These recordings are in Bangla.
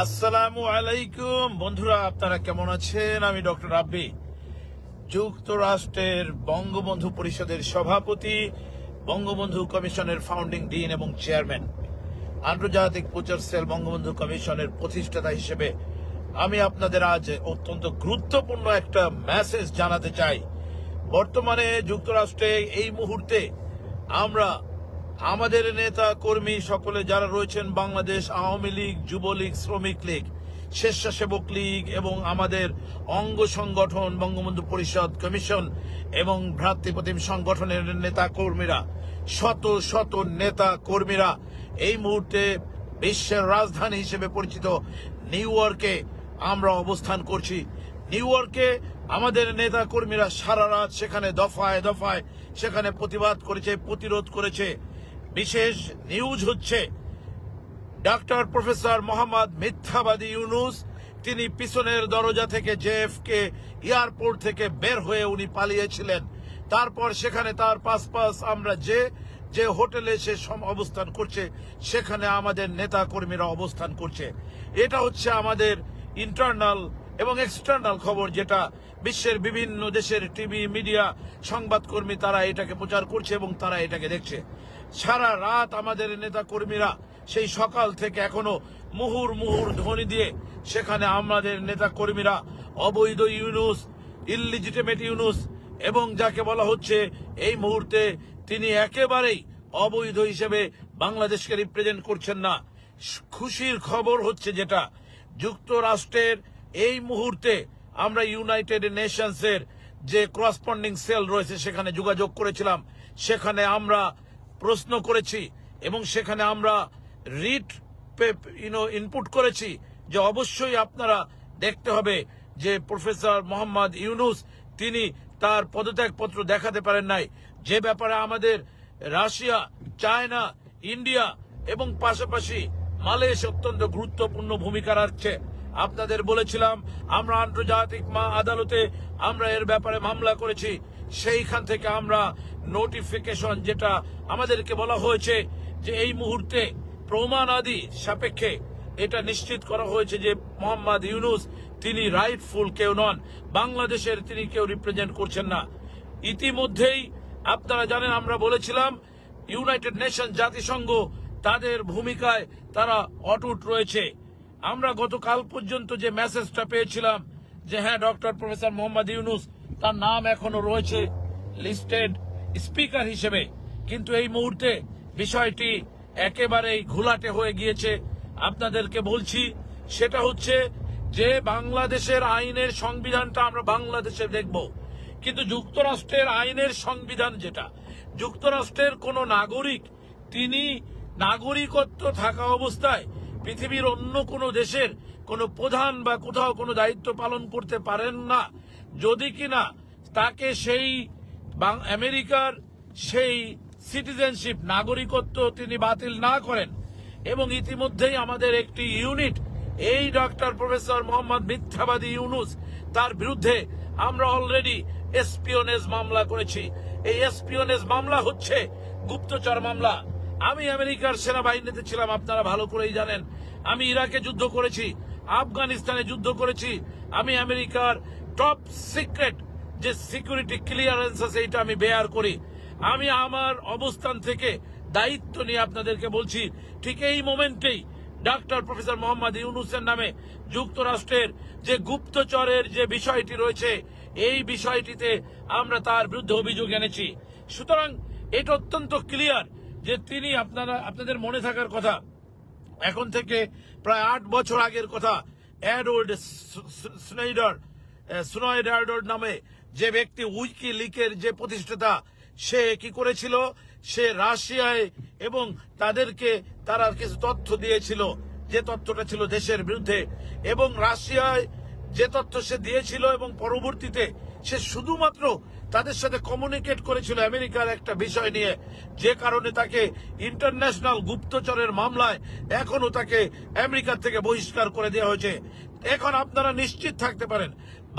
আসসালামু আলাইকুম বন্ধুরা, আপনারা কেমন আছেন? আমি ডক্টর রাব্বি, যুক্তরাষ্ট্রের বঙ্গবন্ধু পরিষদের সভাপতি, বঙ্গবন্ধু কমিশনের ফাউন্ডিং ডিন এবং চেয়ারম্যান, আন্তর্জাতিক প্রচার সেল বঙ্গবন্ধু কমিশনের প্রতিষ্ঠাতা হিসেবে আমি আপনাদের আজ অত্যন্ত গুরুত্বপূর্ণ একটা মেসেজ জানাতে চাই। বর্তমানে যুক্তরাষ্ট্রে এই মুহূর্তে আমরা আমাদের নেতা কর্মী সকলে যারা রয়েছেন, বাংলাদেশ আওয়ামী লীগ, যুবলীগ, শ্রমিক লীগ, স্বেচ্ছাসেবক লীগ এবং আমাদের অঙ্গ সংগঠন বঙ্গবন্ধু পরিষদ কমিশন এবং ভ্রাতৃপ্রতিম সংগঠনের নেতা কর্মীরা, শত শত নেতা কর্মীরা এই মুহূর্তে বিশ্বের রাজধানী হিসেবে পরিচিত নিউ ইয়র্কে আমরা অবস্থান করছি। নিউ ইয়র্কে আমাদের নেতা কর্মীরা সারা রাত সেখানে দফায় দফায় সেখানে প্রতিবাদ করেছে, প্রতিরোধ করেছে। বিশেষ নিউজ হচ্ছে ডক্টর প্রফেসর মোহাম্মদ মিথ্যাবাদী ইউনূস, তিনি পিছনের দরজা থেকে জেএফকে এয়ারপোর্ট থেকে বের হয়ে উনি পালিয়েছিলেন। তারপর সেখানে তার পাশ আমরা যে হোটেলে সে অবস্থান করছে সেখানে আমাদের নেতা কর্মীরা অবস্থান করছে। এটা হচ্ছে আমাদের ইন্টারনাল এবং এক্সটার্নাল খবর, যেটা বিশ্বের বিভিন্ন দেশের টিভি, মিডিয়া, সংবাদকর্মী তারা এটাকে প্রচার করছে এবং তারা এটাকে দেখছে। সারা রাত আমাদের নেতা কর্মীরা সেই সকাল থেকে এখনো মুহুর মুহুর ধ্বনি দিয়ে সেখানে আমাদের নেতা কর্মীরা অবৈধ ইউনূস, ইললিজিটিমেট ইউনূস এবং যাকে বলা হচ্ছে এই মুহূর্তে তিনি একেবারেই অবৈধ হিসেবে বাংলাদেশকে রিপ্রেজেন্ট করছেন না। খুশির খবর হচ্ছে যেটা, যুক্তরাষ্ট্রের এই মুহূর্তে আমরা ইউনাইটেড নেশনসের যে করসপন্ডিং সেল রয়েছে সেখানে যোগাযোগ করেছিলাম, সেখানে আমরা প্রশ্ন করেছি এবং সেখানে আমরা রিট ইনপুট করেছি যে অবশ্যই আপনারা দেখতে হবে যে প্রফেসর মোহাম্মদ ইউনূস তিনি তার পদত্যাগপত্র দেখাতে পারেন নাই, যে ব্যাপারে আমাদের রাশিয়া, চায়না, ইন্ডিয়া এবং পাশাপাশি মালয়েশিয়া অত্যন্ত গুরুত্বপূর্ণ ভূমিকা রাখছে। আপনাদের বলেছিলাম আমরা আন্তর্জাতিক আদালতে আমরা এর ব্যাপারে মামলা করেছি। সেইখান থেকে আমরা নোটিফিকেশন, যেটা আমাদেরকে বলা হয়েছে যে এই মুহূর্তে প্রমাণাদি সাপেক্ষে এটা নিশ্চিত করা হয়েছে যে মোহাম্মদ ইউনূস তিনি রাইটফুল কেউ নন, বাংলাদেশের তিনি কেউ রিপ্রেজেন্ট করছেন না। ইতিমধ্যেই আপনারা জানেন আমরা বলেছিলাম ইউনাইটেড নেশন, জাতিসংঘ তাদের ভূমিকায় তারা অটুট রয়েছে। আমরা গতকাল পর্যন্ত যে মেসেজটা পেয়েছিলাম যে হ্যাঁ, ডক্টর প্রফেসর মোহাম্মদ ইউনূস তার নাম এখনো রয়েছে লিস্টেড স্পিকার হিসেবে, কিন্তু এই মুহূর্তে বিষয়টি একেবারেই ঘোলাটে হয়ে গিয়েছে। আপনাদেরকে বলছি সেটা হচ্ছে যে বাংলাদেশের আইনের সংবিধানটা আমরা বাংলাদেশে দেখব, কিন্তু যুক্তরাষ্ট্রের আইনের সংবিধান যেটা, যুক্তরাষ্ট্রের কোন নাগরিক তিনি নাগরিকত্ব থাকা অবস্থায় পৃথিবীর অন্য কোনো দেশের কোনো প্রধান বা কোথাও কোনো দায়িত্ব পালন করতে পারেন না, যদি কিনা তাকে সেই আমেরিকার সেই সিটিজেনশিপ নাগরিকত্ব তিনি বাতিল না করেন। এবং ইতিমধ্যেই আমাদের একটি ইউনিট এই ডক্টর প্রফেসর মোহাম্মদ মিথ্যাবাদী ইউনূস তার বিরুদ্ধে আমরা অলরেডি এসপিওনেজ মামলা করেছি। এই এসপিওনেজ মামলা হচ্ছে গুপ্তচর মামলা। আমি আমেরিকার সেনাবাহিনীতে ছিলাম, আপনারা ভালো করেই জানেন। আমি ইরাকে যুদ্ধ করেছি, আফগানিস্তানে যুদ্ধ করেছি। আমি আমেরিকার টপ সিক্রেট যে সিকিউরিটি ক্লিয়ারেন্স আছে এটা আমি বেয়ার করি। আমি আমার অবস্থান থেকে দায়িত্ব নিয়ে আপনাদেরকে বলছি, ঠিক এই মোমেন্টেই ডক্টর প্রফেসর মোহাম্মদ ইউনূসের নামে যুক্তরাষ্ট্রের যে গুপ্তচরের যে বিষয়টি রয়েছে এই বিষয়টিতে আমরা তার বিরুদ্ধে অভিযোগ এনেছি। সুতরাং এটা অত্যন্ত ক্লিয়ার যে তিনি আপনাদের মনে থাকার কথা, এখন থেকে প্রায় 8 বছর আগের কথা, এডওয়ার্ড স্নোডেন নামে যে ব্যক্তি উইকিলিকের যে প্রতিষ্ঠাতা, সে কি করেছিল, সে রাশিয়ায় এবং তারা কিছু তথ্য দিয়েছিল, যে তথ্যটা ছিল দেশের বিরুদ্ধে, এবং রাশিয়ায় যে তথ্য সে দিয়েছিল এবং পরবর্তীতে সে শুধুমাত্র তাদের সাথে কমিউনিকেট করেছিল আমেরিকার একটা বিষয় নিয়ে, যে কারণে তাকে ইন্টারন্যাশনাল গুপ্তচরের মামলায় এখনো তাকে আমেরিকার থেকে বহিষ্কার করে দেওয়া হয়েছে। এখন আপনারা নিশ্চিত থাকতে পারেন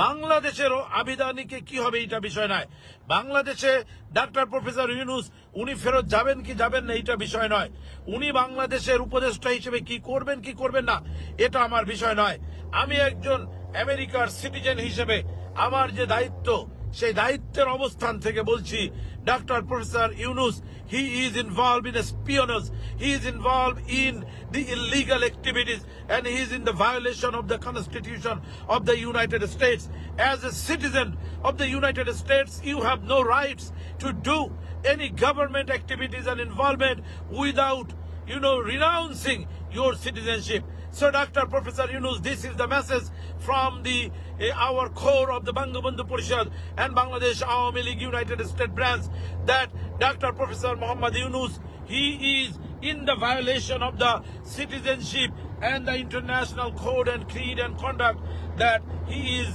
বাংলাদেশেরও আবিধানিকে কি হবে এটা বিষয় নয়। বাংলাদেশে ডাক্তার প্রফেসর ইউনূস উনি ফেরত যাবেন কি যাবেন না এটা বিষয় নয়। উনি বাংলাদেশের উপদেষ্টা হিসেবে কি করবেন না এটা আমার বিষয় নয়। আমি একজন আমেরিকার সিটিজেন হিসেবে আমার যে দায়িত্ব সেই দায়িত্বের অবস্থান থেকে বলছি doctor professor Yunus he is involved in espionage, he is involved in the illegal activities and he is in the violation of the Constitution of the United States. As a citizen of the United States, you have no rights to do any government activities and involvement without renouncing your citizenship. So, Dr. Professor Yunus, this is the message from our core of the Bangabandhu Parishad and Bangladesh Awami League United States branch that Dr. Professor Muhammad Yunus, he is in the violation of the citizenship and the international code and creed and conduct, that he is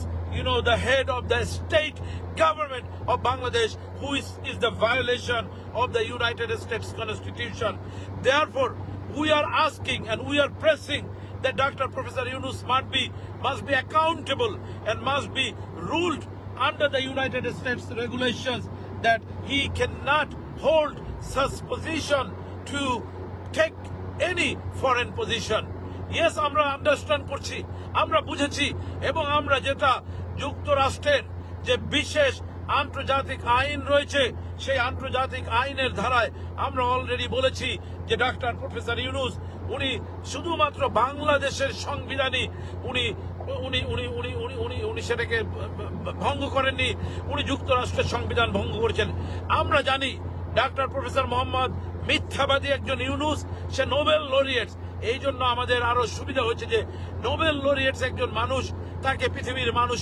the head of the state government of Bangladesh, who is the violation of the United States Constitution. Therefore, we are asking and we are pressing that Dr. Professor Yunus must be accountable and must be ruled under the United States regulations, that he cannot hold such position to take any foreign position. Yes, আমরা আন্ডারস্ট্যান্ড করছি, আমরা বুঝেছি, এবং আমরা যেটা যুক্তরাষ্ট্রের যে বিশেষ আন্তর্জাতিক আইন রয়েছে সেই আন্তর্জাতিক আইনের ধারায় আমরা অলরেডি বলেছি যে ডাক্তার প্রফেসর ইউনূস উনি শুধুমাত্র বাংলাদেশের সংবিধানই উনি সেটাকে ভঙ্গ করেননি, উনি যুক্তরাষ্ট্রের সংবিধান ভঙ্গ করেছেন। আমরা জানি ডাক্তার প্রফেসর মোহাম্মদ মিথ্যাবাদী একজন ইউনূস, সে নোবেল লরিয়েটস। এই জন্য আমাদের আরো সুবিধা হয়েছে যে নোবেল লরিয়েটস একজন মানুষ, তাকে পৃথিবীর মানুষ